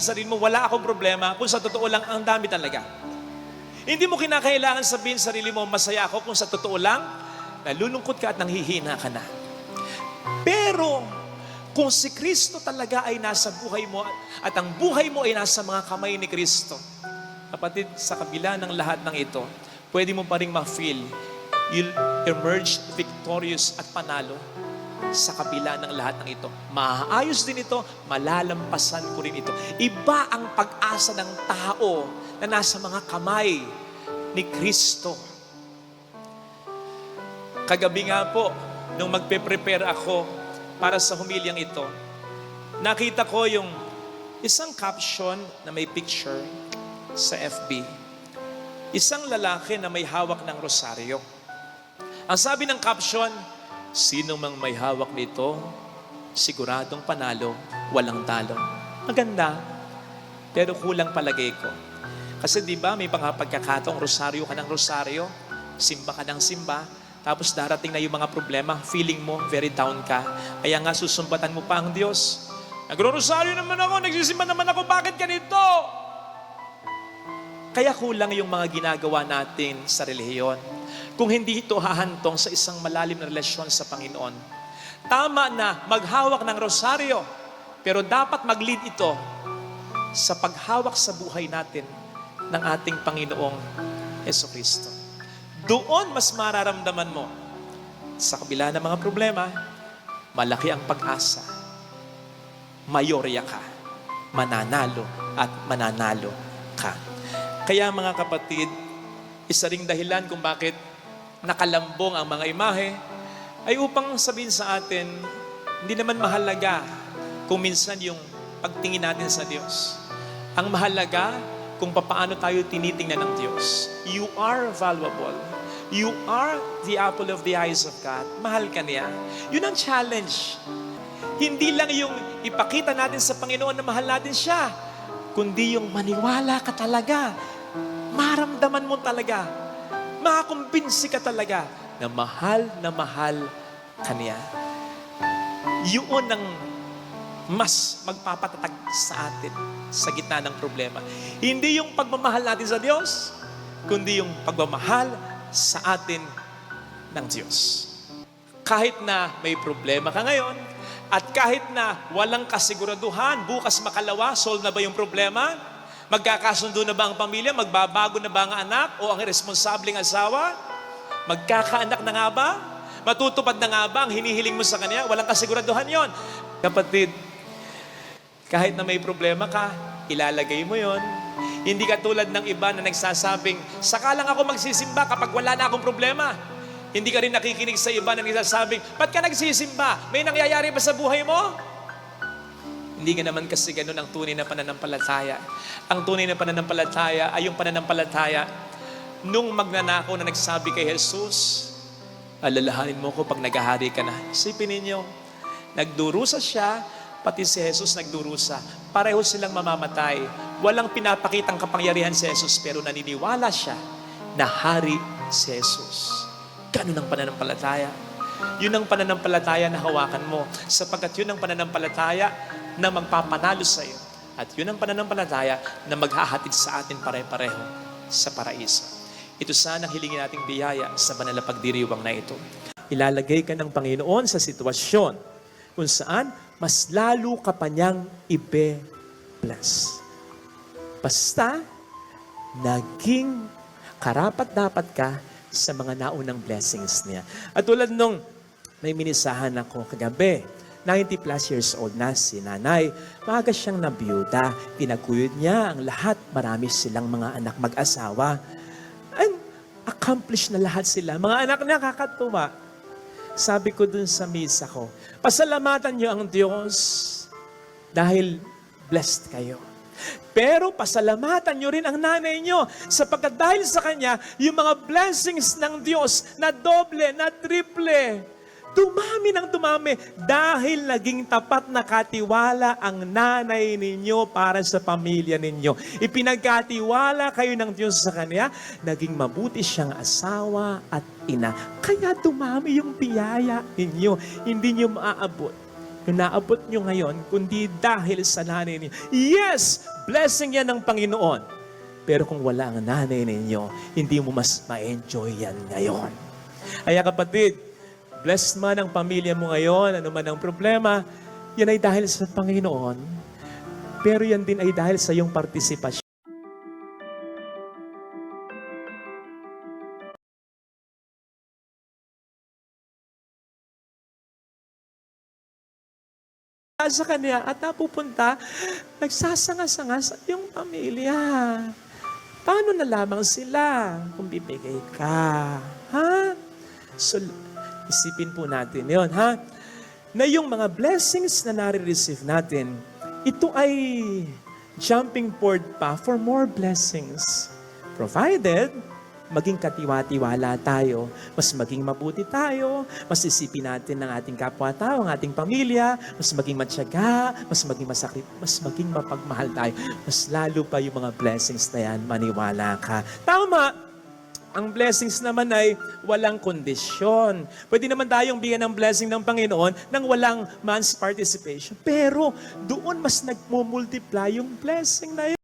sa sarili mo, wala akong problema, kung sa totoo lang, ang dami talaga. Hindi mo kinakailangan sabihin sa sarili mo, masaya ako, kung sa totoo lang, nalulungkot ka at nanghihina ka na. Pero, kung si Kristo talaga ay nasa buhay mo, at ang buhay mo ay nasa mga kamay ni Kristo, kapatid, sa kabila ng lahat ng ito, pwede mo pa rin ma-feel, you'll emerge victorious at panalo sa kabila ng lahat ng ito. Maayos din ito, malalampasan ko rin ito. Iba ang pag-asa ng tao na nasa mga kamay ni Kristo. Kagabi nga po, nung magpe-prepare ako para sa humilyang ito, nakita ko yung isang caption na may picture sa FB. Isang lalaki na may hawak ng rosaryo. Ang sabi ng caption, sino mang may hawak nito, siguradong panalo, walang talo. Maganda, pero kulang palagay ko. Kasi di ba may mga pagkakataong rosaryo ka ng rosaryo, simba ka ng simba, tapos darating na yung mga problema, feeling mo very down ka. Kaya nga susumbatan mo pa ang Diyos. Nagro-rosaryo naman ako, nagsisimba naman ako, bakit ganito? Kaya kulang yung mga ginagawa natin sa relihiyon. Kung hindi ito hahantong sa isang malalim na relasyon sa Panginoon. Tama na maghawak ng rosaryo, pero dapat mag-lead ito sa paghawak sa buhay natin ng ating Panginoong Jesucristo. Doon mas mararamdaman mo, sa kabila ng mga problema, malaki ang pag-asa. Mayorya ka, mananalo at mananalo ka. Kaya mga kapatid, isa ring dahilan kung bakit nakalambong ang mga imahe ay upang sabihin sa atin, hindi naman mahalaga kung minsan yung pagtingin natin sa Diyos. Ang mahalaga kung paano tayo tinitingnan ng Diyos. You are valuable. You are the apple of the eyes of God. Mahal ka niya. Yun ang challenge. Hindi lang yung ipakita natin sa Panginoon na mahal natin siya, kundi yung maniwala ka talaga. Maramdaman mo talaga. Makakumbinsi ka talaga na mahal ka niya. Yun ang mas magpapatatag sa atin sa gitna ng problema. Hindi yung pagmamahal natin sa Diyos, kundi yung pagmamahal sa atin ng Diyos. Kahit na may problema ka ngayon, at kahit na walang kasiguraduhan, bukas makalawa, solve na ba yung problema? Magkakasundo na ba ang pamilya? Magbabago na ba ang anak o ang irresponsableng asawa? Magkakaanak na nga ba? Matutupad na nga ba ang hinihiling mo sa kanya? Walang kasiguraduhan yon. Kapatid, kahit na may problema ka, ilalagay mo yon. Hindi ka tulad ng iba na nagsasabing, saka lang ako magsisimba kapag wala na akong problema. Hindi ka rin nakikinig sa iba na nagsasabing, ba't ka nagsisimba? May nangyayari ba sa buhay mo? Hindi ka naman kasi ganun ang tunay na pananampalataya. Ang tunay na pananampalataya ay yung pananampalataya nung magnanakaw na nagsabi kay Jesus, alalahanin mo ko pag naghahari ka na. Isipin ninyo, nagdurusa siya, pati si Jesus nagdurusa. Pareho silang mamamatay. Walang pinapakitang kapangyarihan si Jesus, pero naniniwala siya na hari si Jesus. Ganun ang pananampalataya. Yun ang pananampalataya na hawakan mo. Sapagkat yun ang pananampalataya na magpapanalo sa iyo. At yun ang pananampalataya na maghahatid sa atin pare-pareho sa paraiso. Ito sana ang hilingin nating biyaya sa banal na pagdiriwang na ito. Ilalagay ka ng Panginoon sa sitwasyon kung saan mas lalo ka pa niyang ibe-bless. Basta, naging karapat-dapat ka sa mga naunang blessings niya. At tulad nung may minisahan ako kagabi, 90 plus years old na si nanay. Maaga siyang nabiyuda. Tinaguyod niya ang lahat. Marami silang mga anak mag-asawa. And accomplished na lahat sila. Mga anak niya kakatuwa. Sabi ko dun sa misa ko, pasalamatan niyo ang Diyos dahil blessed kayo. Pero pasalamatan niyo rin ang nanay niyo sapagkat dahil sa kanya, yung mga blessings ng Diyos na doble, na triple, dumami ng dumami dahil naging tapat na katiwala ang nanay ninyo para sa pamilya ninyo. Ipinagkatiwala kayo ng Diyos sa Kanya, naging mabuti siyang asawa at ina. Kaya dumami yung biyaya ninyo. Hindi nyo maaabot yung naabot nyo ngayon, kundi dahil sa nanay ninyo. Yes! Blessing yan ng Panginoon. Pero kung wala ang nanay ninyo, hindi mo mas ma-enjoy yan ngayon. Kaya kapatid, blessed man ang pamilya mo ngayon, ano man ang problema, yan ay dahil sa Panginoon. Pero yan din ay dahil sa iyong partisipasyon. Sa Kanya at napupunta, nagsasanga-sanga sa iyong pamilya. Paano na lamang sila kung bibigay ka? Ha? So, isipin po natin yon, ha? Na yung mga blessings na nare-receive natin, ito ay jumping board pa for more blessings. Provided, maging katiwa-tiwala tayo, mas maging mabuti tayo, mas isipin natin ng ating kapwa-tao, ang ating pamilya, mas maging matyaga, mas maging mas maging mapagmahal tayo. Mas lalo pa yung mga blessings na yan, maniwala ka. Tama! Ang blessings naman ay walang kondisyon. Pwede naman tayong bigyan ng blessing ng Panginoon nang walang man's participation. Pero doon mas nagmumultiply yung blessing na yun.